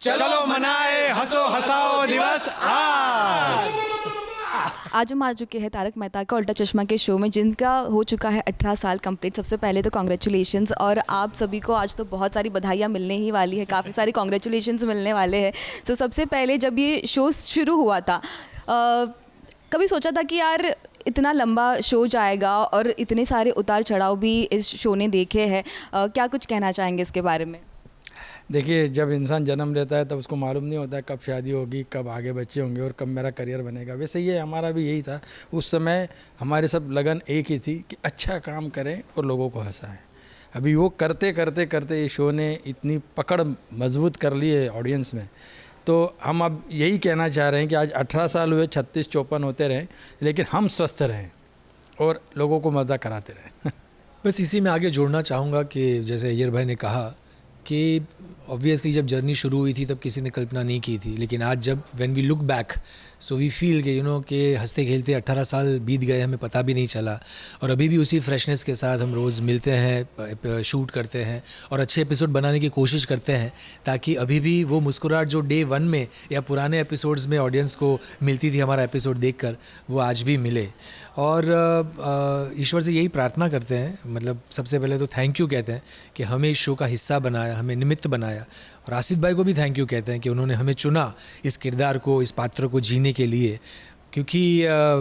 चलो मनाए हंसो हंसाओ दिवस आज। आज हम आ चुके हैं तारक मेहता का उल्टा चश्मा के शो में, जिनका हो चुका है 18 साल कंप्लीट। सबसे पहले तो कॉन्ग्रेचुलेशंस, और आप सभी को आज तो बहुत सारी बधाइयाँ मिलने ही वाली है, काफ़ी सारी कॉन्ग्रेचुलेशंस मिलने वाले हैं। तो सबसे पहले जब ये शो शुरू हुआ था, कभी सोचा था कि यार इतना लंबा शो जाएगा और इतने सारे उतार चढ़ाव भी इस शो ने देखे हैं? क्या कुछ कहना चाहेंगे इसके बारे में? देखिए, जब इंसान जन्म लेता है तब उसको मालूम नहीं होता है कब शादी होगी, कब आगे बच्चे होंगे और कब मेरा करियर बनेगा। वैसे ये हमारा भी यही था। उस समय हमारे सब लगन एक ही थी कि अच्छा काम करें और लोगों को हंसाएं। अभी वो करते करते करते ये शो ने इतनी पकड़ मजबूत कर ली है ऑडियंस में। तो हम अब यही कहना चाह रहे हैं कि आज 18 साल हुए, 36-54 होते रहें, लेकिन हम स्वस्थ रहें और लोगों को मज़ा कराते रहें। बस इसी में आगे जोड़ना चाहूँगा कि जैसे अय्यर भाई ने कहा कि ऑब्वियसली जब जर्नी शुरू हुई थी तब किसी ने कल्पना नहीं की थी, लेकिन आज जब when we look back so we feel कि कि हंसते खेलते 18 साल बीत गए, हमें पता भी नहीं चला। और अभी भी उसी फ्रेशनेस के साथ हम रोज़ मिलते हैं, शूट करते हैं और अच्छे एपिसोड बनाने की कोशिश करते हैं, ताकि अभी भी वो मुस्कुराहट जो डे 1 में या पुराने एपिसोड्स में ऑडियंस को मिलती थी हमारा एपिसोड देखकर, वो आज भी मिले। और ईश्वर से यही प्रार्थना करते हैं, मतलब सबसे पहले तो थैंक यू कहते हैं कि हमें इस शो का हिस्सा बनाया, हमें निमित्त बनाया। और आसिफ भाई को भी थैंक यू कहते हैं कि उन्होंने हमें चुना इस किरदार को, इस पात्र को जीने के लिए। क्योंकि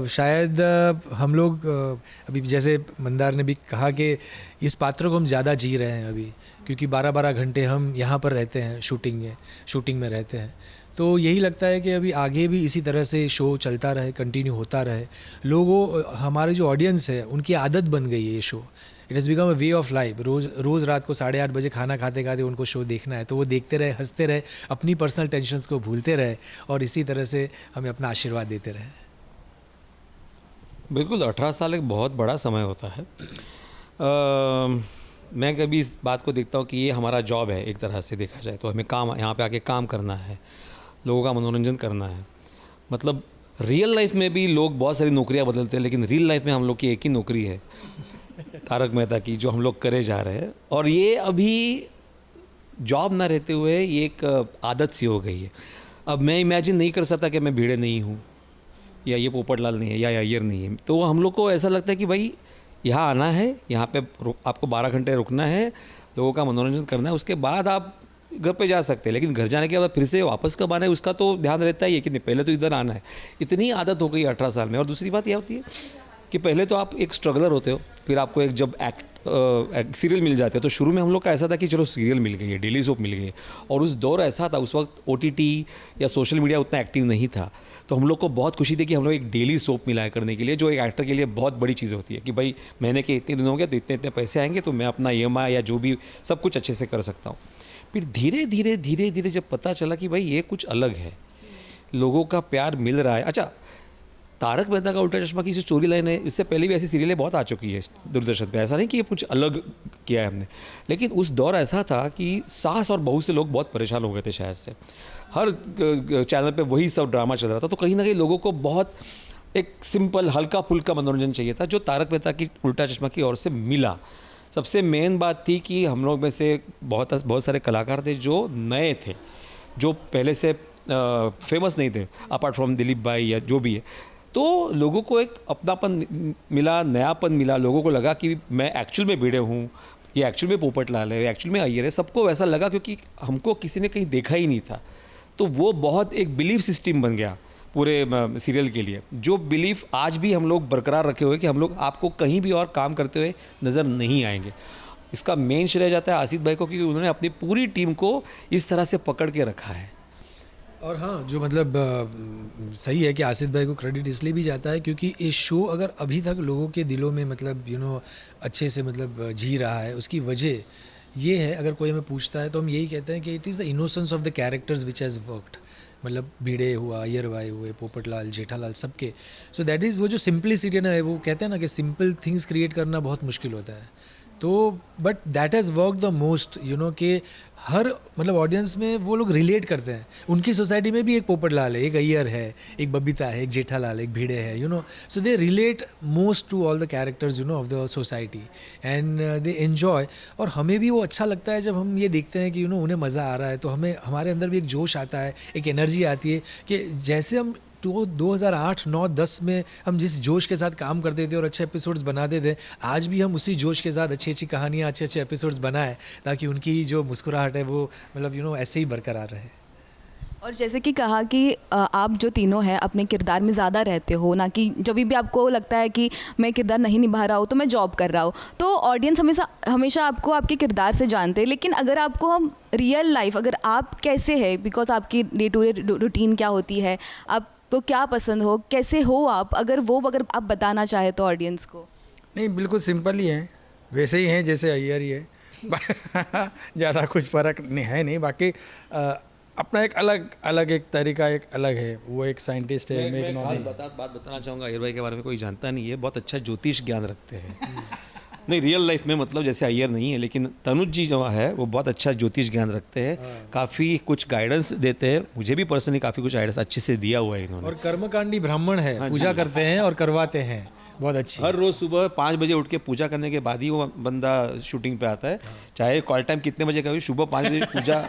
शायद हम लोग अभी जैसे मंदार ने भी कहा कि इस पात्र को हम ज़्यादा जी रहे हैं अभी, क्योंकि 12-12 घंटे हम यहाँ पर रहते हैं, शूटिंग में रहते हैं। तो यही लगता है कि अभी आगे भी इसी तरह से शो चलता रहे, कंटिन्यू होता रहे। लोगों, हमारे जो ऑडियंस है उनकी आदत बन गई है ये show. It has become a way of life. रोज़ रात को 8:30 बजे खाना खाते खाते उनको शो देखना है, तो वो देखते रहे, हंसते रहे, अपनी पर्सनल टेंशन्स को भूलते रहे और इसी तरह से हमें अपना आशीर्वाद देते रहे। बिल्कुल, 18 साल एक बहुत बड़ा समय होता है। मैं कभी इस बात को देखता हूँ कि ये हमारा जॉब है, एक तरह से देखा जाए तो हमें काम, यहाँ पे आके काम करना है, लोगों का मनोरंजन करना है। मतलब रियल लाइफ में भी लोग बहुत सारी नौकरियाँ बदलते हैं, लेकिन रियल लाइफ में हम लोग की एक ही नौकरी है, तारक मेहता की, जो हम लोग करे जा रहे हैं। और ये अभी जॉब ना रहते हुए ये एक आदत सी हो गई है। अब मैं इमेजिन नहीं कर सकता कि मैं भिड़े नहीं हूँ, या ये पोपटलाल नहीं है, या अय्यर नहीं है। तो हम लोग को ऐसा लगता है कि भाई यहाँ आना है, यहाँ पे आपको 12 घंटे रुकना है, लोगों का मनोरंजन करना है, उसके बाद आप घर पे जा सकते हैं। लेकिन घर जाने के बाद फिर से वापस कब आना है उसका तो ध्यान रहता ही है कि नहीं, पहले तो इधर आना है। इतनी आदत हो गई 18 साल में। और दूसरी बात यह होती है कि पहले तो आप एक स्ट्रगलर होते हो, फिर आपको एक जब सीरियल मिल जाते हैं, तो शुरू में हम लोग का ऐसा था कि चलो सीरियल मिल गई है, डेली सोप मिल गई है। और उस दौर ऐसा था, उस वक्त OTT या सोशल मीडिया उतना एक्टिव नहीं था, तो हम लोग को बहुत खुशी थी कि हम लोग एक डेली सोप मिला है करने के लिए, जो एक एक्टर के लिए बहुत बड़ी चीज़ होती है कि भाई महीने के इतने दिन हो गए तो इतने इतने पैसे आएंगे, तो मैं अपना EMI या जो भी सब कुछ अच्छे से कर सकता हूँ। फिर धीरे धीरे जब पता चला कि भाई ये कुछ अलग है, लोगों का प्यार मिल रहा है। अच्छा, तारक मेहता का उल्टा चश्मा की जो स्टोरी लाइन है, इससे पहले भी ऐसी सीरियलें बहुत आ चुकी है दूरदर्शन पे, ऐसा नहीं कि ये कुछ अलग किया है हमने। लेकिन उस दौर ऐसा था कि सास और बहू से लोग बहुत परेशान हो गए थे शायद से, हर चैनल पे वही सब ड्रामा चल रहा था। तो कहीं ना कहीं लोगों को बहुत एक सिंपल हल्का फुल्का मनोरंजन चाहिए था, जो तारक मेहता की उल्टा चश्मा की ओर से मिला। सबसे मेन बात थी कि हम लोग में से बहुत सारे कलाकार थे जो नए थे, जो पहले से फेमस नहीं थे, अपार्ट फ्रॉम दिलीप भाई या जो भी है। तो लोगों को एक अपनापन मिला, नयापन मिला, लोगों को लगा कि मैं एक्चुअल में भिड़े हूँ, ये एक्चुअल में पोपटलाल है, एक्चुअल में अय्यर है। सबको वैसा लगा क्योंकि हमको किसी ने कहीं देखा ही नहीं था। तो वो बहुत एक बिलीफ सिस्टम बन गया पूरे सीरियल के लिए, जो बिलीफ आज भी हम लोग बरकरार रखे हुए कि हम लोग आपको कहीं भी और काम करते हुए नज़र नहीं आएंगे। इसका मेन श्रेय जाता है आसिफ भाई को, क्योंकि उन्होंने अपनी पूरी टीम को इस तरह से पकड़ के रखा है। और हाँ, जो मतलब सही है कि आसिफ भाई को क्रेडिट इसलिए भी जाता है क्योंकि इस शो अगर अभी तक लोगों के दिलों में मतलब अच्छे से मतलब जी रहा है, उसकी वजह ये है, अगर कोई हमें पूछता है तो हम यही कहते हैं कि it is the innocence of the characters which has worked. मतलब भिड़े हुआ, अय्यर भाई हुए, पोपटलाल, जेठालाल, सबके। सो दैट इज़ वो जो सिंपलिसिटी ना है, वो कहते हैं ना कि सिंपल थिंग्स क्रिएट करना बहुत मुश्किल होता है। तो but that has work the most, you know, कि हर मतलब ऑडियंस में वो लोग रिलेट करते हैं. उनकी सोसाइटी में भी एक पोपटलाल है, एक अय्यर है, एक बबीता है, एक जेठालाल, एक भिड़े है, you know. So they relate most to all the characters, you know, of the society, and they enjoy. और हमें भी वो अच्छा लगता है जब हम ये देखते हैं कि, यू नो, उन्हें मज़ा आ रहा है, तो हमें हमारे अंदर भी एक जोश आता है, एक एनर्जी आती है कि जैसे हम 2008, 9, 10 में हम जिस जोश के साथ काम करते थे और अच्छे एपिसोड्स बनाते थे, आज भी हम उसी जोश के साथ अच्छी अच्छी कहानियाँ, अच्छे अच्छे एपिसोड्स बनाएं, ताकि उनकी जो मुस्कुराहट है वो मतलब, यू नो, ऐसे ही बरकरार रहे. और जैसे कि कहा कि आप जो तीनों हैं अपने किरदार में ज़्यादा रहते हो, ना कि जब भी आपको लगता है कि मैं किरदार नहीं निभा रहा हूँ तो मैं जॉब कर रहा हूँ, तो ऑडियंस हमेशा हमेशा आपको आपके किरदार से जानते हैं. लेकिन अगर आपको हम रियल लाइफ, अगर आप कैसे है, बिकॉज आपकी डे टू डे रूटीन क्या होती है, आपको क्या पसंद हो, कैसे हो आप, अगर आप बताना चाहे तो ऑडियंस को. नहीं, बिल्कुल सिंपल ही है, वैसे ही हैं जैसे अय्यर ही है. ज़्यादा कुछ फ़र्क नहीं है. नहीं, बाकी अपना एक अलग एक तरीका एक अलग है. वो एक साइंटिस्ट है, मैं एक खास नॉर्मल. बात बताना चाहूँगा. अय्यर भाई के बारे में कोई जानता नहीं है, बहुत अच्छा ज्योतिष ज्ञान रखते हैं. नहीं, रियल लाइफ में मतलब जैसे अय्यर नहीं है, लेकिन तनुज जी जो है वो बहुत अच्छा ज्योतिष ज्ञान रखते हैं. काफ़ी कुछ गाइडेंस देते हैं. मुझे भी पर्सनली काफ़ी कुछ गाइडेंस अच्छे से दिया हुआ है इन्होंने. और कर्मकांडी ब्राह्मण है, पूजा करते हैं और करवाते हैं, बहुत अच्छी. हर रोज़ सुबह 5 बजे उठ के पूजा करने के बाद ही वो बंदा शूटिंग पे आता है. चाहे कॉल टाइम कितने बजे का हो, सुबह 5 बजे पूजा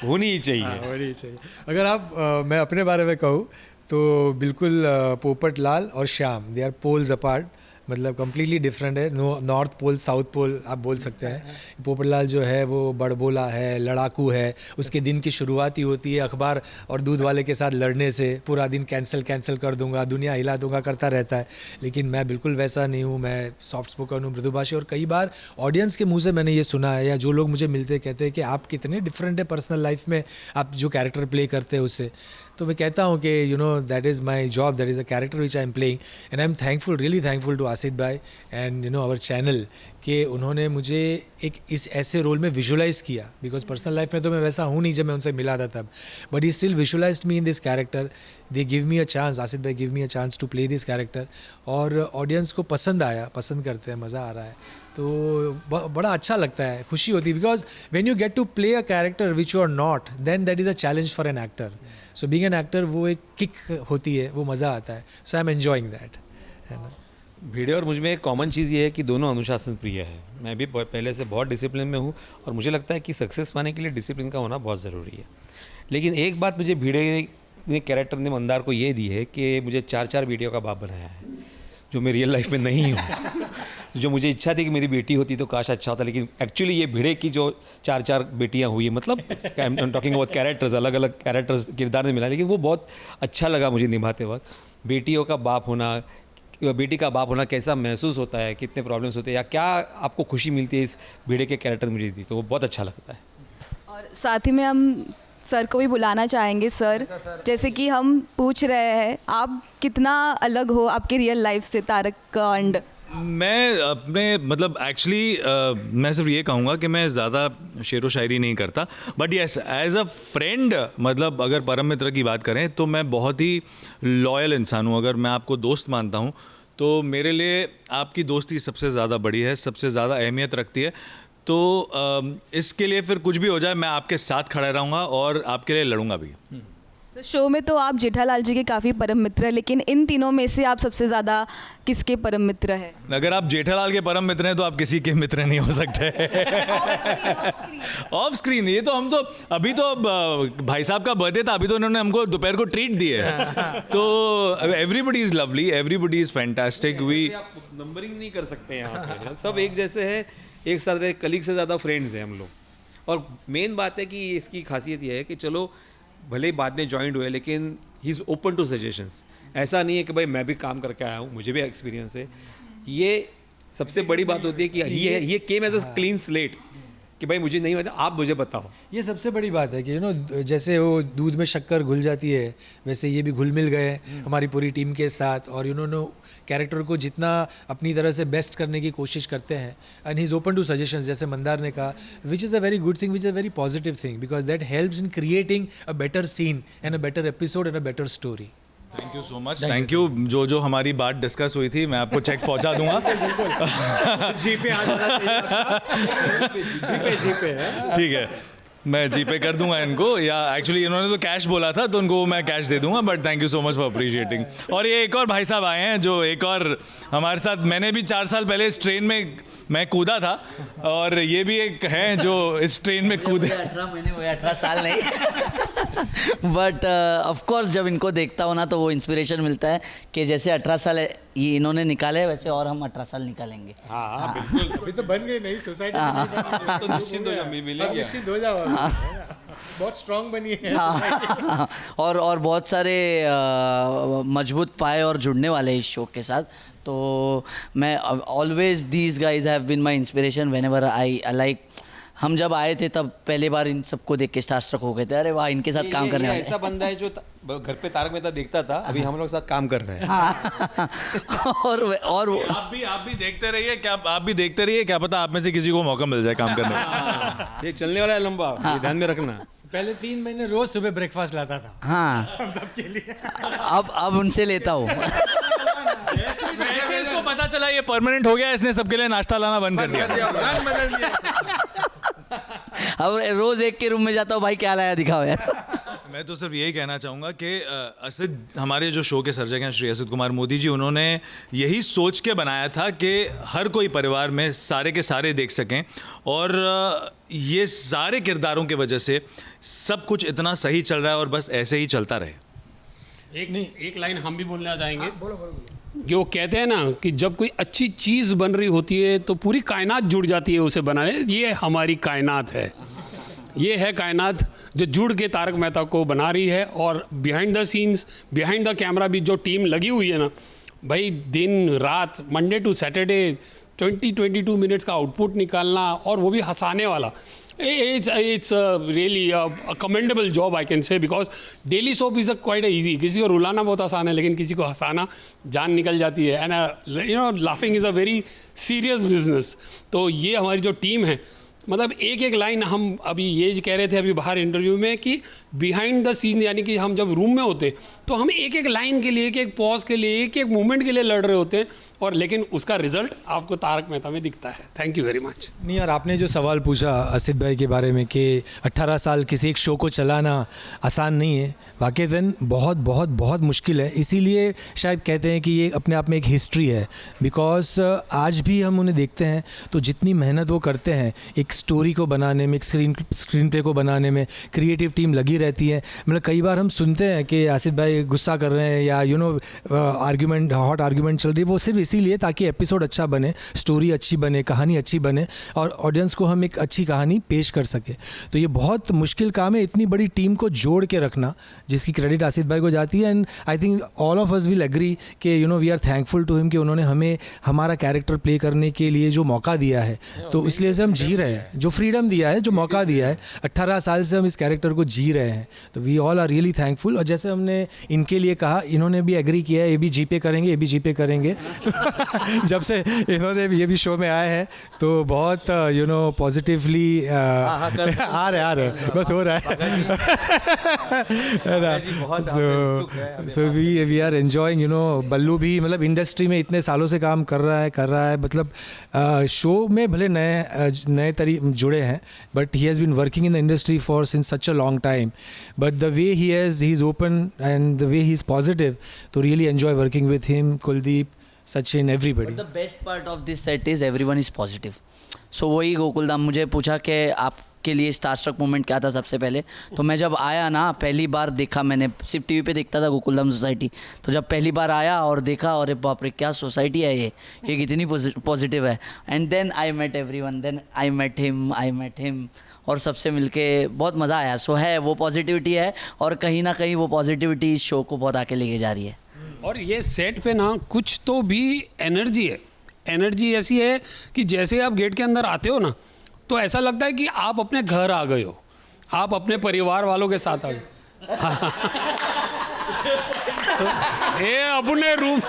होनी ही चाहिए. होनी चाहिए. अगर आप मैं अपने बारे में कहूँ तो बिल्कुल पोपटलाल और Shyam, they are poles apart. मतलब कम्प्लीटली डिफरेंट है. नॉर्थ पोल, साउथ पोल आप बोल सकते हैं. पोपटलाल जो है वो बड़बोला है, लड़ाकू है. उसके दिन की शुरुआत ही होती है अखबार और दूध वाले के साथ लड़ने से. पूरा दिन कैंसिल कर दूंगा, दुनिया हिला दूंगा करता रहता है. लेकिन मैं बिल्कुल वैसा नहीं हूँ. मैं सॉफ्ट स्पोकन हूँ, मृदुभाषी. और कई बार ऑडियंस के मुँह से मैंने ये सुना है, या जो लोग मुझे मिलते कहते हैं कि आप कितने डिफरेंट है पर्सनल लाइफ में, आप जो कैरेक्टर प्ले करते हैं उससे. तो मैं कहता हूँ कि, you know, that is my job, that is a character which I am playing. And I am thankful, really thankful to Asif भाई and, you know, our channel, कि उन्होंने मुझे एक इस ऐसे रोल में विजुलाइज़ किया. बिकॉज पर्सनल लाइफ में तो मैं वैसा हूँ नहीं जब मैं उनसे मिला था तब. But he still visualized me in this character. They give me a chance, Asif भाई give me a chance to play this character. और ऑडियंस को पसंद आया, पसंद करते हैं, मज़ा आ रहा है. तो बड़ा अच्छा लगता है, खुशी होती है. Because when you get to play a character which you are not, then that is a challenge for an actor. So being an actor वो एक किक होती है, वो मज़ा आता है. So I am enjoying that, है ना. भिड़े और मुझ में एक कॉमन चीज़ ये है कि दोनों अनुशासन प्रिय है. मैं भी पहले से बहुत डिसिप्लिन में हूँ और मुझे लगता है कि सक्सेस पाने के लिए डिसिप्लिन का होना बहुत ज़रूरी है. लेकिन एक बात मुझे भिड़े ने कैरेक्टर ने मंदार को ये दी है कि मुझे 4 वीडियो का बाप बनाया है, जो मैं रियल लाइफ में नहीं हूँ. जो मुझे इच्छा थी कि मेरी बेटी होती तो काश अच्छा होता, लेकिन एक्चुअली ये भिड़े की जो 4 बेटियाँ हुई है, मतलब I am talking about characters, अलग अलग कैरेक्टर्स किरदार ने मिला, लेकिन वो बहुत अच्छा लगा मुझे निभाते वक्त. बेटियों का बाप होना, बेटी का बाप होना कैसा महसूस होता है, कितने प्रॉब्लम्स होते हैं, या क्या आपको खुशी मिलती है इस भिड़े के कैरेक्टर मुझे दी, तो वो बहुत अच्छा लगता है. और साथ ही में हम सर को भी बुलाना चाहेंगे. सर, जैसे कि हम पूछ रहे हैं, आप कितना अलग हो आपके रियल लाइफ से, तारक कांड. मैं अपने मतलब एक्चुअली मैं सिर्फ ये कहूँगा कि मैं ज़्यादा शेरो शायरी नहीं करता, but yes as a friend, मतलब अगर परम मित्र की बात करें तो मैं बहुत ही लॉयल इंसान हूँ. अगर मैं आपको दोस्त मानता हूँ तो मेरे लिए आपकी दोस्ती सबसे ज़्यादा बड़ी है, सबसे ज़्यादा अहमियत रखती है. तो इसके लिए फिर कुछ भी हो जाए मैं आपके साथ खड़ा रहूँगा और आपके लिए लड़ूंगा भी. तो शो में तो आप जेठालाल जी के काफ़ी परम मित्र हैं, लेकिन इन तीनों में से आप सबसे ज़्यादा किसके परम मित्र हैं? अगर आप जेठालाल के परम मित्र हैं तो आप किसी के मित्र नहीं हो सकते. ऑफ स्क्रीन ये तो हम तो अभी तो भाई साहब का बर्थडे था, अभी तो उन्होंने हमको दोपहर को ट्रीट दी है. तो everybody is lovely, everybody is fantastic. We numbering नहीं कर सकते यहाँ पे, सब एक जैसे हैं, एक साथ रहे, कलीग से ज़्यादा फ्रेंड्स हैं हम लोग. और मेन बात है कि इसकी खासियत यह है कि चलो भले ही बाद में जॉइंट हुए, लेकिन he is open to suggestions. ऐसा नहीं है कि भाई मैं भी काम करके आया हूँ, मुझे भी एक्सपीरियंस है. ये सबसे बड़ी बात होती है कि ये came as a clean slate, कि भाई मुझे नहीं आता, आप मुझे बताओ. ये सबसे बड़ी बात है कि, यू नो, जैसे वो दूध में शक्कर घुल जाती है, वैसे ये भी घुल मिल गए हमारी पूरी टीम के साथ. और यू नो कैरेक्टर को जितना अपनी तरह से बेस्ट करने की कोशिश करते हैं. And he is open to suggestions, जैसे मंदार ने कहा, which is a very good thing, which is a very positive thing, because that helps in creating a better scene and a better episode and a better story. Thank you so much, thank you. जो जो हमारी बात discuss हुई थी मैं आपको check पहुंचा दूंगा। जीपे आ जाना चाहिए, जीपे है। ठीक है, मैं जीपे कर दूंगा इनको, या एक्चुअली इन्होंने तो कैश बोला था तो उनको मैं कैश दे दूंगा, but thank you so much for appreciating. और ये एक और भाई साहब आए हैं जो एक और हमारे साथ, मैंने भी 4 साल पहले इस ट्रेन में मैं कूदा था, और ये भी एक हैं जो इस ट्रेन में कूदे। 18 महीने हुए, 18 साल नहीं। बट ऑफ कोर्स जब इनको देखता हूँ ना तो वो इंस्पिरेशन मिलता है कि जैसे 18 साल ये इन्होंने निकाले वैसे और हम 18 साल निकालेंगे। हाँ बिल्कुल, अभी तो बन गई नई सोसाइटी, तो निश्चिंत हो जाओ, मिलेंगे। निश्चिंत हो जाओ, बहुत स्ट्रांग बनी है। और बहुत सारे मजबूत पाए और जुड़ने वाले हैं इस शो के साथ। तो मैं always these guys have been my inspiration whenever I like. हम जब आए थे तब पहली बार इन सबको देख के स्टारस्ट्रक हो गए थे, अरे वाह इनके साथ काम करने वाले। ऐसा बंदा है जो घर पे तारक मेहता देखता था, अभी हम लोग साथ काम कर रहे हैं। हाँ। और आप भी देखते रहिए, क्या आप भी देखते रहिए, क्या पता आप में से किसी को मौका मिल जाए काम करने का। ये चलने वाला है लंबा, ये ध्यान में रखना। पहले 3 महीने रोज सुबह ब्रेकफास्ट लाता था हाँ, हम सबके लिए। अब उनसे लेता हूँ। वैसे इसको पता चला ये परमानेंट हो गया, इसने सबके लिए नाश्ता लाना बंद कर दिया। अब रोज एक के रूम में जाता हूँ, भाई क्या लाया दिखाओ यार। मैं तो सिर्फ यही कहना चाहूँगा कि असित, हमारे जो शो के सर्जक हैं श्री असित कुमार मोदी जी, उन्होंने यही सोच के बनाया था कि हर कोई परिवार में सारे के सारे देख सकें, और ये सारे किरदारों की वजह से सब कुछ इतना सही चल रहा है और बस ऐसे ही चलता रहे। एक लाइन हम भी बोलना चाहेंगे। जो कहते हैं ना कि जब कोई अच्छी चीज़ बन रही होती है तो पूरी कायनात जुड़ जाती है उसे बनाने। ये हमारी कायनात है, ये है कायनात जो जुड़ के तारक मेहता को बना रही है। और behind the scenes, behind the camera भी जो टीम लगी हुई है ना भाई, दिन रात मंडे टू सैटरडे 22 मिनट्स का आउटपुट निकालना, और वो भी हंसाने वाला। It's really a commendable job I can say, because daily soap is quite easy. किसी को रुलाना बहुत आसान है, लेकिन किसी को हंसाना जान निकल जाती है। And laughing is a very serious business. तो ये हमारी जो टीम है, मतलब एक एक लाइन हम अभी ये कह रहे थे अभी बाहर इंटरव्यू में कि बिहाइंड द सीन, यानी कि हम जब रूम में होते तो हम एक एक लाइन के लिए, एक एक पॉज के लिए, एक एक मोमेंट के लिए लड़ रहे होते हैं, और लेकिन उसका रिजल्ट आपको तारक मेहता में दिखता है। Thank you very much. नहीं यार, आपने जो सवाल पूछा असित भाई के बारे में कि 18 साल किसी एक शो को चलाना आसान नहीं है, वाकईतन बहुत बहुत बहुत मुश्किल है। इसीलिए शायद कहते हैं कि ये अपने आप में एक हिस्ट्री है, बिकॉज आज भी हम उन्हें देखते हैं तो जितनी मेहनत वो करते हैं एक स्टोरी को बनाने में, एक स्क्रीन प्ले को बनाने में, क्रिएटिव टीम लगी रहती है। मतलब कई बार हम सुनते हैं कि आसित भाई गुस्सा कर रहे हैं या आर्ग्यूमेंट, हॉट आर्ग्यूमेंट चल रही है, वो सिर्फ इसीलिए ताकि एपिसोड अच्छा बने, स्टोरी अच्छी बने, कहानी अच्छी बने और ऑडियंस को हम एक अच्छी कहानी पेश कर सके। तो ये बहुत मुश्किल काम है, इतनी बड़ी टीम को जोड़ के रखना, जिसकी क्रेडिट आसित भाई को जाती है। And I think all of us will agree कि we are thankful to him कि उन्होंने हमें हमारा कैरेक्टर प्ले करने के लिए जो मौका दिया है, तो इसलिए से हम जी रहे हैं, जो फ्रीडम दिया है, जो मौका दिया है। 18 साल से हम इस कैरेक्टर को जी रहे हैं, तो we all are really thankful. और जैसे हमने इनके लिए कहा, इन्होंने भी एग्री किया है, ये भी जीपे करेंगे, ये भी जीपे करेंगे। जब से इन्होंने ये भी शो में आए हैं तो बहुत पॉजिटिवली आ रहे बस हो रहा है। सो वी आर एंजॉइंग, बल्लू भी मतलब इंडस्ट्री में इतने सालों से काम कर रहा है मतलब शो में भले नए तरीके जुड़े हैं, but he has been working in the industry for since such a long time, but the way he is open and the way he is positive, तो really enjoy working with him, Kuldeep, Sachin, everybody. But the best part of this set is everyone is positive. So वही गोकुलधाम मुझे पूछा कि आपके लिए starstruck moment क्या था सबसे पहले। तो मैं जब आया ना, पहली बार देखा, मैंने सिर्फ टीवी पे देखता था गोकुलधाम सोसाइटी, तो जब पहली बार आया और देखा, अरे बाप रे क्या सोसाइटी है ये कितनी पॉजिटिव है। And then I met everyone, then I met him और सबसे मिलके बहुत मज़ा आया। सो है वो पॉजिटिविटी है, और कहीं ना कहीं वो पॉजिटिविटी इस शो को बहुत आके लेके जा रही है। और ये सेट पे ना कुछ तो भी एनर्जी है, एनर्जी ऐसी है कि जैसे आप गेट के अंदर आते हो ना, तो ऐसा लगता है कि आप अपने घर आ गए हो, आप अपने परिवार वालों के साथ आ गए। तो ये अपने रूम